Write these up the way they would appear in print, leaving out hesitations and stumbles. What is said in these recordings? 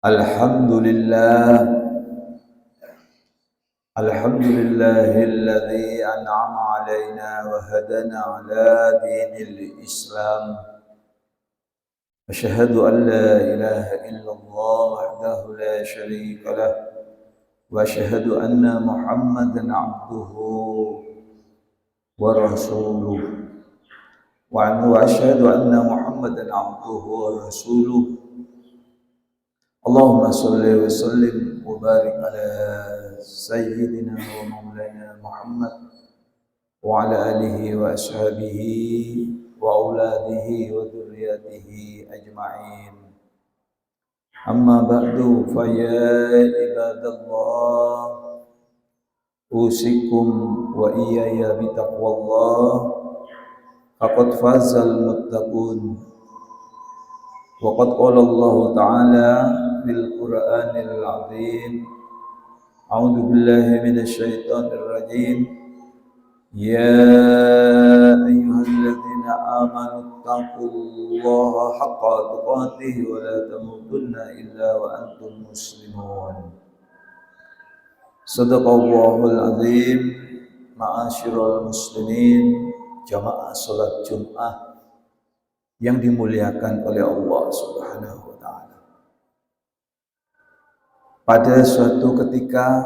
Alhamdulillah, alhamdulillahilladzi an'ama alaina wa hadana ala dinil Islam. Asyhadu an la ilaha illallah wahdahu la syarika lah wa asyhadu anna Muhammadan abduhu wa rasuluh wa asyhadu anna Muhammadan abduhu wa rasuluh. Allahumma salli wa sallim wa barik ala sayyidina wa maulana Muhammad wa ala alihi wa ashabihi wa auladihi wa dhurriyyatihi ajma'in. Amma ba'du, fa ya ibadallah, usikum wa iyaya bitaqwallah, faqad fazal muttaqun. Wa qad qala Allah ta'ala fil Qur'anil 'azim, a'udzu billahi minasy syaithanir rajim, ya ayyuhalladzina amanu taqullaha haqqa tuqatih wa la tamutunna illa wa antum muslimun. Shadaqallahul 'azim. Ma'asyiral muslimin, jamaah salat Jumat yang dimuliakan oleh Allah Subhanahu wa taala. Pada suatu ketika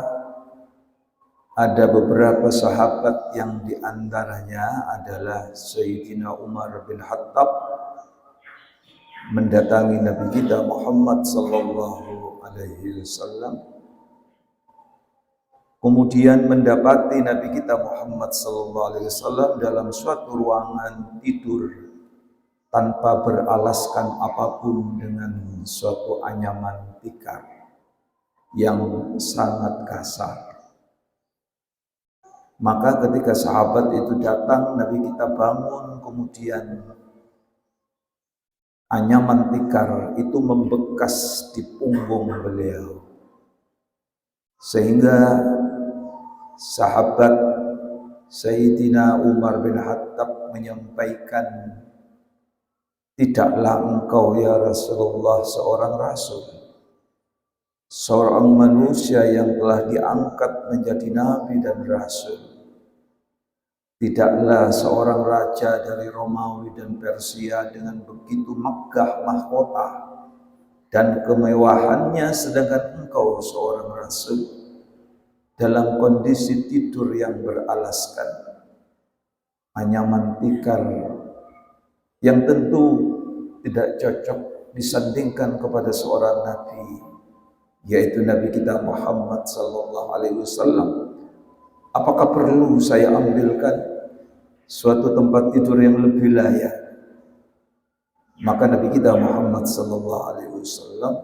ada beberapa sahabat yang diantaranya adalah Sayyidina Umar bin Khattab mendatangi Nabi kita Muhammad sallallahu alaihi wasallam. Kemudian mendapati Nabi kita Muhammad sallallahu alaihi wasallam dalam suatu ruangan tidur tanpa beralaskan apapun dengan suatu anyaman tikar yang sangat kasar. Maka ketika sahabat itu datang, Nabi kita bangun, kemudian anyaman tikar itu membekas di punggung beliau. Sehingga sahabat Sayyidina Umar bin Khattab menyampaikan, tidaklah engkau ya Rasulullah seorang rasul, seorang manusia yang telah diangkat menjadi nabi dan rasul. Tidaklah seorang raja dari Romawi dan Persia dengan begitu megah mahkota dan kemewahannya, sedangkan engkau seorang rasul dalam kondisi tidur yang beralaskan anyaman tikar yang tentu tidak cocok disandingkan kepada seorang nabi, yaitu Nabi kita Muhammad sallallahu alaihi wasallam. Apakah perlu saya ambilkan suatu tempat tidur yang lebih layak? Maka Nabi kita Muhammad sallallahu alaihi wasallam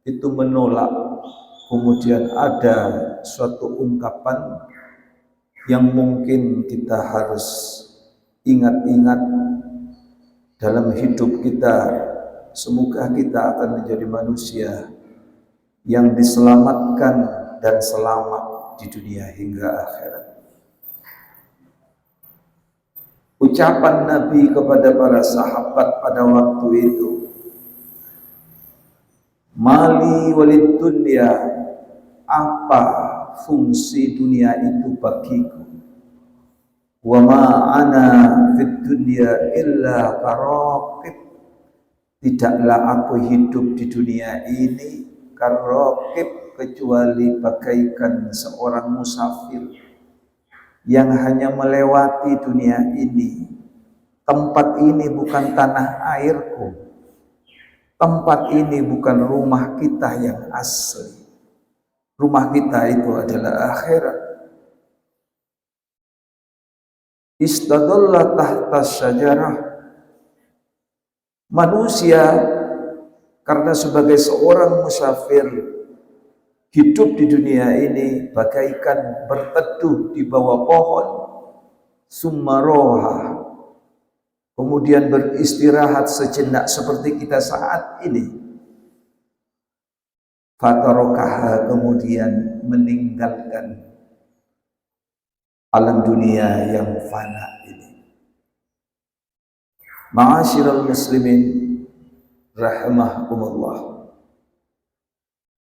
itu menolak. Kemudian ada suatu ungkapan yang mungkin kita harus ingat-ingat dalam hidup kita. Semoga kita akan menjadi manusia yang diselamatkan dan selamat di dunia hingga akhirat. Ucapan Nabi kepada para sahabat pada waktu itu, mali walid dunya, apa fungsi dunia itu bagiku? Wa ma ana fid dunya illa karaqib, tidaklah aku hidup di dunia ini karaqib, kecuali bagaikan seorang musafir yang hanya melewati dunia ini. Tempat ini bukan tanah airku, tempat ini bukan rumah kita yang asli. Rumah kita itu adalah akhirat. Istadalla tahta syajarah, manusia karena sebagai seorang musafir hidup di dunia ini bagaikan berteduh di bawah pohon, summaroha, kemudian beristirahat sejenak seperti kita saat ini. Fatarokaha, kemudian meninggalkan alam dunia yang fana ini. Ma'asyiral muslimin rahimakumullah.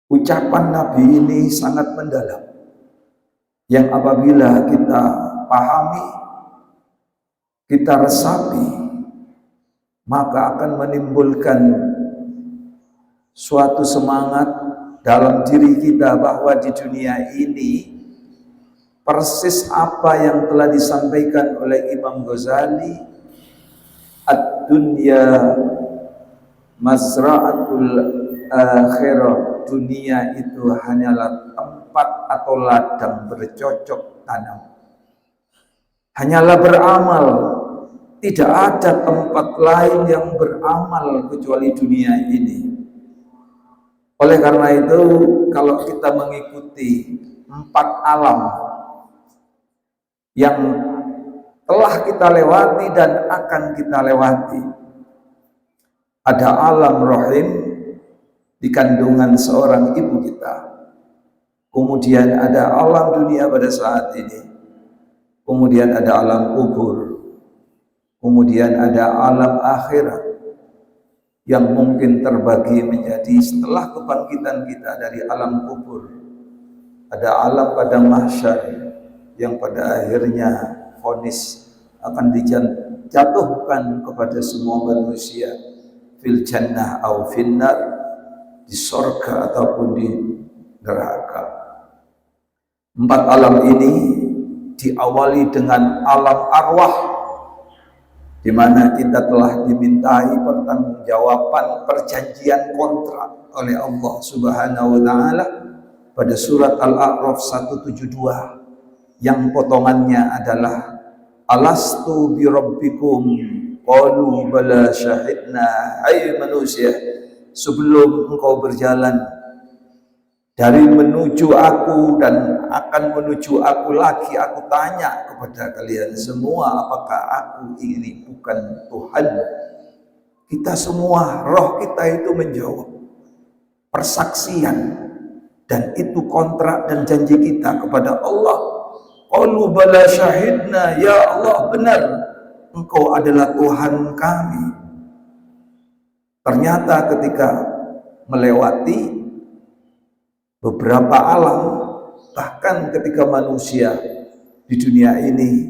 Ucapan Nabi ini sangat mendalam, yang apabila kita pahami, kita resapi, maka akan menimbulkan suatu semangat dalam diri kita bahwa di dunia ini persis apa yang telah disampaikan oleh Imam Ghazali, ad-dunya mazra'atul akhirah, dunia itu hanyalah tempat atau ladang bercocok tanam, hanyalah beramal, tidak ada tempat lain yang beramal kecuali dunia ini. Oleh karena itu, kalau kita mengikuti 4 alam yang telah kita lewati dan akan kita lewati, ada alam rahim di kandungan seorang ibu kita, kemudian ada alam dunia pada saat ini, kemudian ada alam kubur, kemudian ada alam akhirat yang mungkin terbagi menjadi setelah kebangkitan kita dari alam kubur, ada alam padang mahsyar yang pada akhirnya vonis akan dijatuhkan kepada semua manusia fil jannah au finnar, di sorga ataupun di neraka. 4 alam ini diawali dengan alam arwah, di mana kita telah dimintai pertanggungjawaban perjanjian kontrak oleh Allah Subhanahu wa taala pada surat Al-A'raf 172 yang potongannya adalah alastu bi rabbikum qalu bala syahidna. Hai manusia, sebelum engkau berjalan dari menuju aku dan akan menuju aku lagi, aku tanya kepada kalian semua, apakah aku ini bukan Tuhan? Kita semua, roh kita itu menjawab, persaksian, dan itu kontrak dan janji kita kepada Allah. Qalu bala syahidna, ya Allah, benar engkau adalah Tuhan kami. Ternyata ketika melewati beberapa alam, bahkan ketika manusia di dunia ini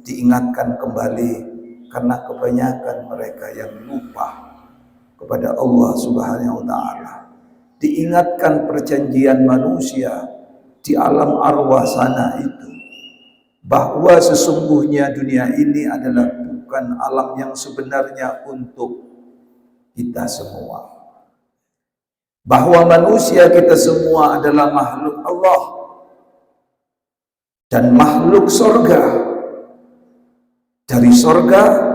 diingatkan kembali, karena kebanyakan mereka yang lupa kepada Allah Subhanahu wa taala, diingatkan perjanjian manusia di alam arwah sana itu, bahwa sesungguhnya dunia ini adalah bukan alam yang sebenarnya untuk kita semua, bahwa manusia kita semua adalah makhluk Allah dan makhluk sorga, dari sorga,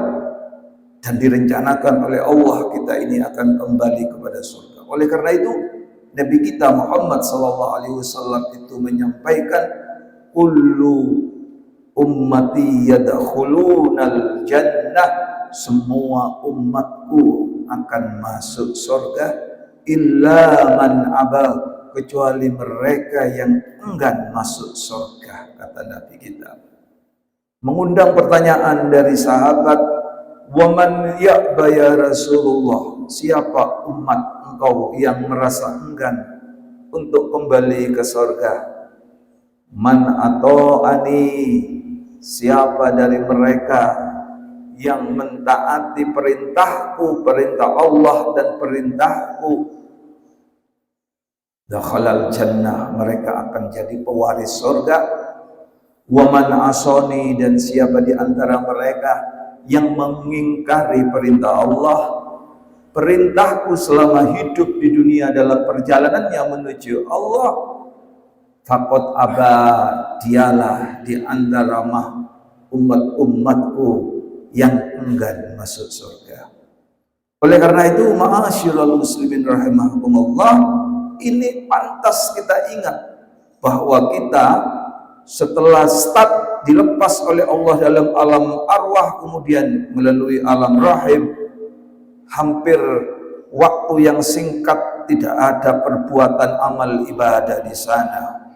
dan direncanakan oleh Allah kita ini akan kembali kepada surga. Oleh karena itu Nabi kita Muhammad SAW itu menyampaikan, kullu ummati yadkhulunal jannah, semua umatku akan masuk surga, illa man aba, kecuali mereka yang enggan masuk surga, kata Nabi kita. Mengundang pertanyaan dari sahabat, waman ya'ba ya Rasulullah, siapa umat engkau yang merasa enggan untuk kembali ke surga? Man atau ani, siapa dari mereka yang mentaati perintahku, perintah Allah dan perintahku, dakhalal jannah, mereka akan jadi pewaris surga. Wa man asani, dan siapa di antara mereka yang mengingkari perintah Allah, perintahku selama hidup di dunia dalam perjalanannya menuju Allah, faqad aba, dialah di antara umat-umatku yang enggan masuk surga. Oleh karena itu, ma'asyiral muslimin rahimakumullah, ini pantas kita ingat bahwa kita setelah start dilepas oleh Allah dalam alam arwah, kemudian melalui alam rahim, hampir waktu yang singkat, tidak ada perbuatan amal ibadah di sana.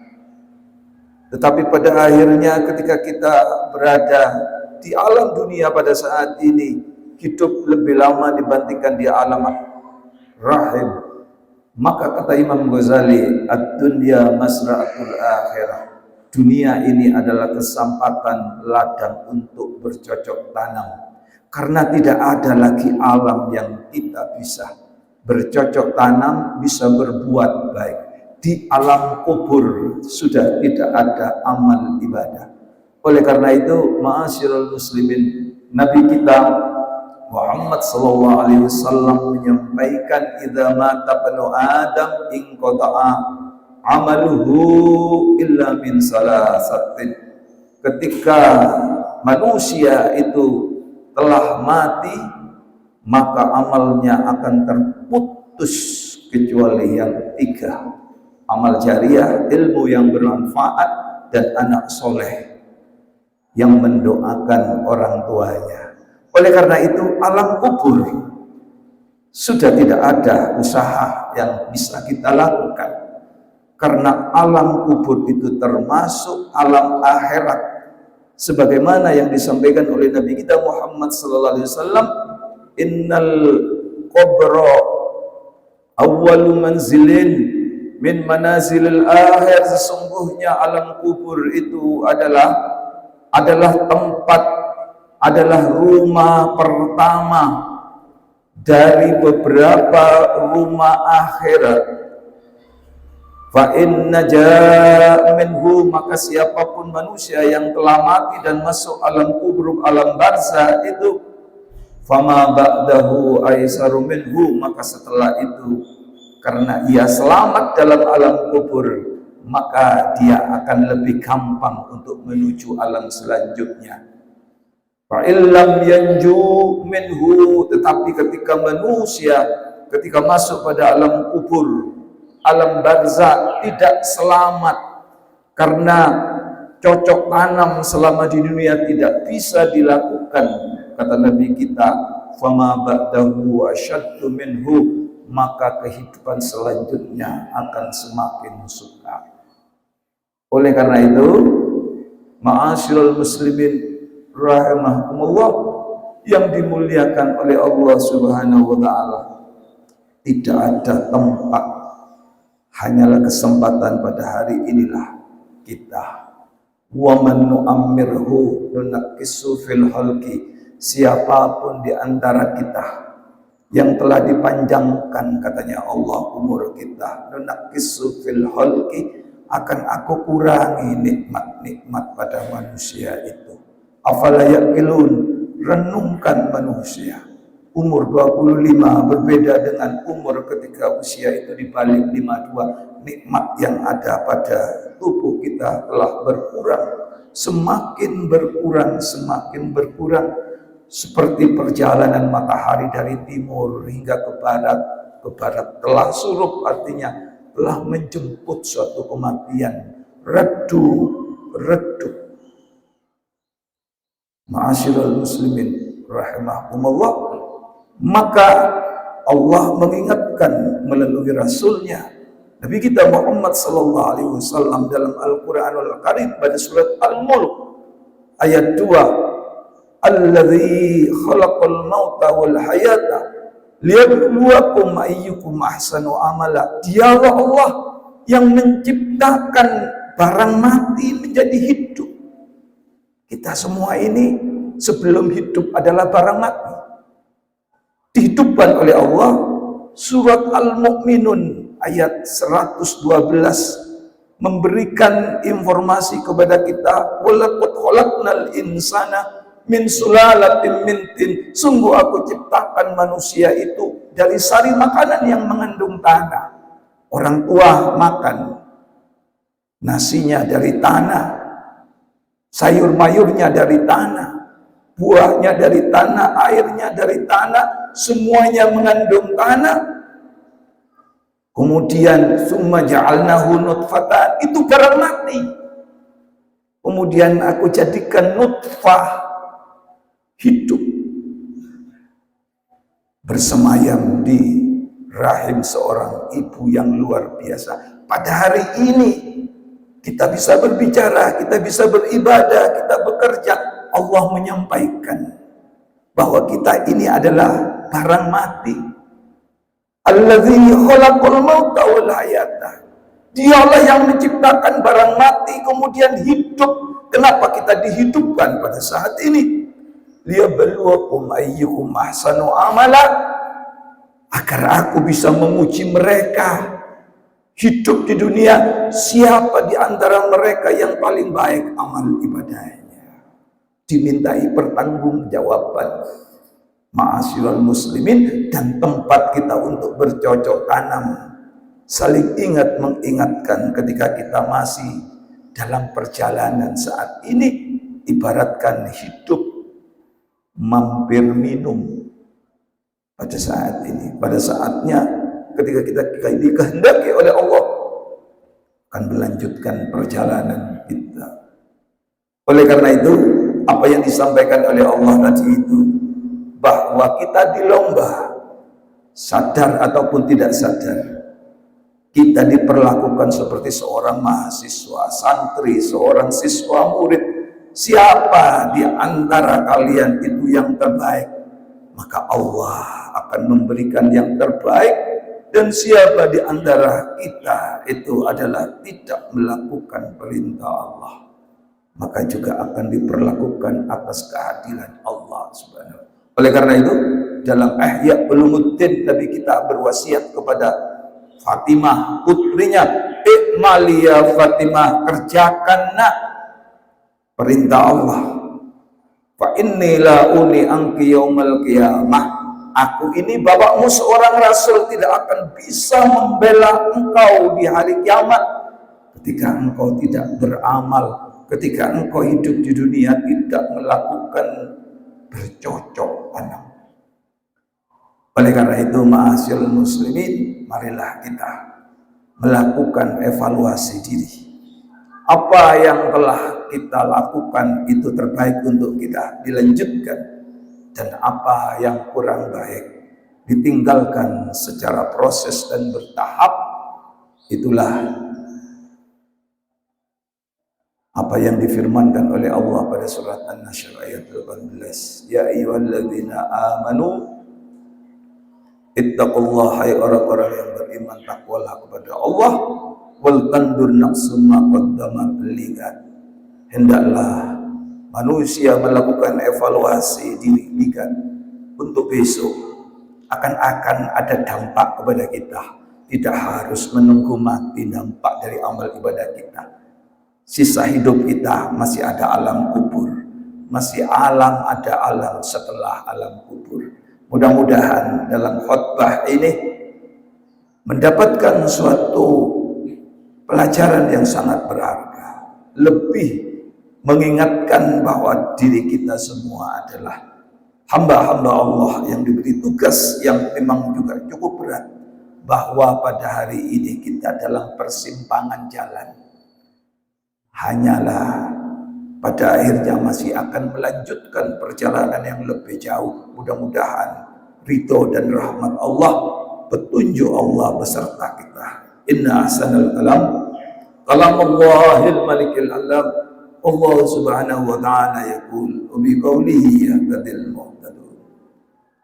Tetapi pada akhirnya ketika kita berada di alam dunia pada saat ini, hidup lebih lama dibandingkan di alam rahim, Maka kata Imam Ghazali, ad-dunya masra'atul akhirah. Dunia ini adalah kesempatan ladang untuk bercocok tanam. Karena tidak ada lagi alam yang kita bisa bercocok tanam, bisa berbuat baik. Di alam kubur sudah tidak ada amal ibadah. Oleh karena itu, ma'asyiral muslimin, Nabi kita Muhammad sallallahu alaihi wasallam menyampaikan, idza mata banu adam in qata'a amaluhu illa min salasatin. Ketika manusia itu telah mati, maka amalnya akan terputus kecuali yang tiga: amal jariah, ilmu yang bermanfaat, dan anak soleh yang mendoakan orang tuanya. Oleh karena itu, alam kubur sudah tidak ada usaha yang bisa kita lakukan, karena alam kubur itu termasuk alam akhirat, sebagaimana yang disampaikan oleh Nabi kita Muhammad sallallahu alaihi wasallam, innal qabra awwalu manzilin min manazilil akhir. Sesungguhnya alam kubur itu adalah tempat, adalah rumah pertama dari beberapa rumah akhirat. Fa inna jaa minhu, maka siapapun manusia yang telah mati dan masuk alam kubur, alam barzah itu, fama ba'dahu aisaru minhu, maka setelah itu, karena ia selamat dalam alam kubur, maka dia akan lebih gampang untuk menuju alam selanjutnya. Fa'illam yanju minhu, tetapi ketika manusia ketika masuk pada alam kubur, alam barzah, tidak selamat karena cocok tanam selama di dunia tidak bisa dilakukan, kata Nabi kita, fama ba'dahu asyaddu minhu, maka kehidupan selanjutnya akan semakin sukar. Oleh karena itu, ma'asyiral muslimin rahimakumullah yang dimuliakan oleh Allah Subhanahu wa taala, tidak ada tempat, hanyalah kesempatan pada hari inilah kita. Wa man nu'ammirhu nunakkisu fil khalqi, siapapun di antara kita yang telah dipanjangkan, katanya Allah, umur kita, nunakkisu fil khalqi, akan aku kurangi nikmat-nikmat pada manusia itu. Afala yaqilun, renungkan manusia. Umur 25 berbeda dengan umur ketika usia itu dibalik 52. Nikmat yang ada pada tubuh kita telah berkurang, semakin berkurang, semakin berkurang. Seperti perjalanan matahari dari timur hingga ke barat telah surup, artinya telah menjemput suatu kematian, redup. Ma'asyiral muslimin rahimahumullah, maka Allah mengingatkan melalui Rasulnya Nabi kita Muhammad sallallahu alaihi wasallam dalam Al-Qur'anul Karim pada surat Al-Mulk ayat 2, alladzi khalaqal mauta wal hayata liyabluwakum ayyukum ahsanu amala. Dialah Allah yang menciptakan barang mati menjadi hidup. Kita semua ini sebelum hidup adalah barang mati, dihidupkan oleh Allah. Surat Al-Mu'minun ayat 112 memberikan informasi kepada kita, walaqad khalaqnal insana min sulalatin min tin, sungguh aku ciptakan manusia itu dari sari makanan yang mengandung tanah. Orang tua makan nasinya dari tanah, sayur mayurnya dari tanah, buahnya dari tanah, airnya dari tanah, semuanya mengandung tanah. Kemudian summa ja'alnahu nutfatan, itu barang mati. Kemudian aku jadikan nutfah hidup, bersemayam di rahim seorang ibu yang luar biasa. Pada hari ini kita bisa berbicara, kita bisa beribadah, kita bekerja. Allah menyampaikan bahwa kita ini adalah barang mati. Alladzi khalaqal mauta wal hayata. Dialah yang menciptakan barang mati kemudian hidup. Kenapa kita dihidupkan pada saat ini? Liyabluwakum ayyukum ahsanu amala, agar aku bisa menguji mereka hidup di dunia, siapa di antara mereka yang paling baik amal ibadahnya. Dimintai pertanggungjawaban. Ma'asyiral muslimin, dan tempat kita untuk bercocok tanam, saling ingat mengingatkan ketika kita masih dalam perjalanan saat ini. Ibaratkan hidup mampir minum pada saat ini, pada saatnya ketika kita dikehendaki oleh Allah akan melanjutkan perjalanan kita. Oleh karena itu, apa yang disampaikan oleh Allah tadi itu, bahwa kita dilomba, sadar ataupun tidak sadar, kita diperlakukan seperti seorang mahasiswa, santri, seorang siswa murid. Siapa di antara kalian itu yang terbaik, maka Allah akan memberikan yang terbaik. Dan siapa di antara kita itu adalah tidak melakukan perintah Allah, maka juga akan diperlakukan atas keadilan Allah Subhanahu wa ta'ala. Oleh karena itu, dalam Ihya Ulumuddin, Nabi kita berwasiat kepada Fatimah, putrinya, "Ikmali ya Fatimah, kerjakan nak perintah Allah. Fa inni la uni anki yaumal qiyamah. Aku ini bapakmu seorang rasul, tidak akan bisa membela engkau di hari kiamat ketika engkau tidak beramal, ketika engkau hidup di dunia tidak melakukan bercocok tanam." Oleh karena itu, ma'asyiral muslimin, marilah kita melakukan evaluasi diri. Apa yang telah kita lakukan itu terbaik untuk kita, dilanjutkan, dan apa yang kurang baik ditinggalkan secara proses dan bertahap. Itulah apa yang difirmankan oleh Allah pada surat An-Nasr ayat 18. Ya ayyuhalladzina amanu ittaqullaha, hai orang-orang yang beriman, takwalah kepada Allah. Wal tandur nafsum ma qaddamat ligad. Hendaklah manusia melakukan evaluasi diri ligad untuk besok. Akan ada dampak kepada kita. Tidak harus menunggu mati dampak dari amal ibadah kita. Sisa hidup kita masih ada alam kubur, masih ada alam setelah alam kubur. Mudah-mudahan dalam khutbah ini mendapatkan suatu pelajaran yang sangat berharga, lebih mengingatkan bahwa diri kita semua adalah hamba-hamba Allah yang diberi tugas yang memang juga cukup berat, bahwa pada hari ini kita dalam persimpangan jalan. Hanyalah pada akhirnya masih akan melanjutkan perjalanan yang lebih jauh. Mudah-mudahan ridho dan rahmat Allah, petunjuk Allah beserta kita. Inna ahsanal kalam Allahil malikil alam. Allah subhanahu wa ta'ala yaqul wa bi qawlihi yahtadil muhtadun.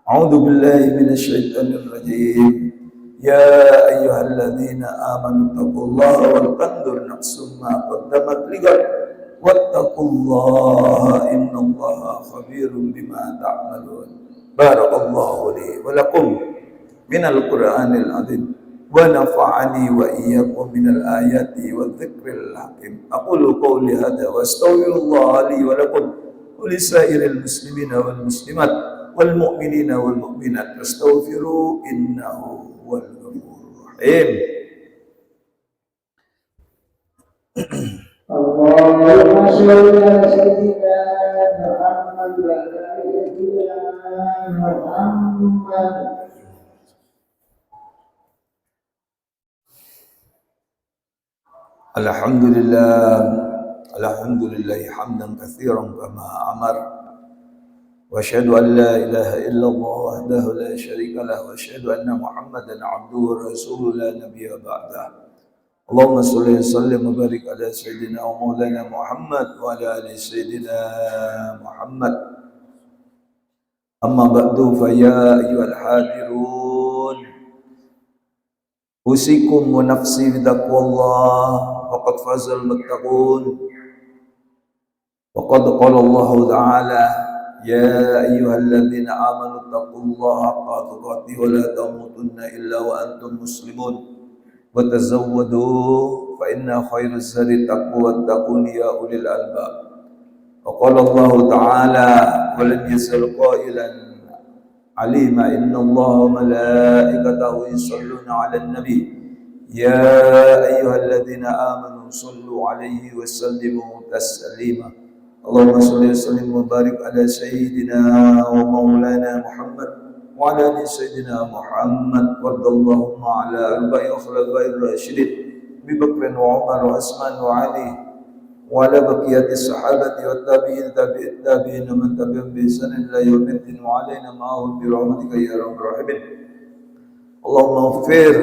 A'udzu billahi minasy syaithanir rajim. Ya ayyuhalladzina amanu taqullaha wal tanzur nafsum ma qaddamat ligad wattaqullaha innallaha khabirum bima ta'malun. Barakallahu li wa lakum minal Qur'anil azim wa nafa'ani wa iyyakum minal ayati wadh-dhikril hakim. Aqulu qawli hadza wa astaghfirullah li wa lakum wa lisairil muslimina wal muslimat wal mu'minina wal mu'minat fastaghfiru innahu huwal ghafurur rahim. Allahumma shalli ala sayyidina Muhammad wa ala sayyidina Muhammad. Alhamdulillah hamdan katsiran kama amar. Wa asyhadu an la ilaha illallah wahdahu la syarika lah wa asyhadu anna Muhammadan abduhu wa rasuluhu la nabiyya ba'dah. Allahumma shalli wa sallim wa barik ala sayyidina wa maulana Muhammad wa ala ali sayyidina Muhammad. Amma ba'du fa ya ayyuhal hadirun Usikum wa nafsi bitaqwallah faqad fazal muttaqun. Waqad qala Allah Ta'ala ya ayyuhalladzina amanu taqullaha haqqa tuqatih wa la tamutunna illa wa antum muslimun wa tazawwadu fa inna khairaz zadi taqwa wattaqun ya ulil albab. Wa qala Allah Ta'ala wa lam yazal qailan alima inna Allah wa malaikatahu yusalluna 'alan nabi ya ayyuhalladzina amanu sallu 'alaihi wa sallimu taslima. Allahumma shalli wa sallim wa barik ala sayyidina wa maulana Muhammad wa ala ali sayyidina Muhammad waddallahumma ala arba'i khulafa'ir rasyidin Abi Bakr wa Umar wa Utsman wa Ali wa ala baqiyati sahabati wa tabi'in tabi'in tabi'in man tabi'ahum bi ihsan ila yaumiddin wa alaina ma'ahum bi rahmatika ya arhamar rahimin. Allahumma ighfir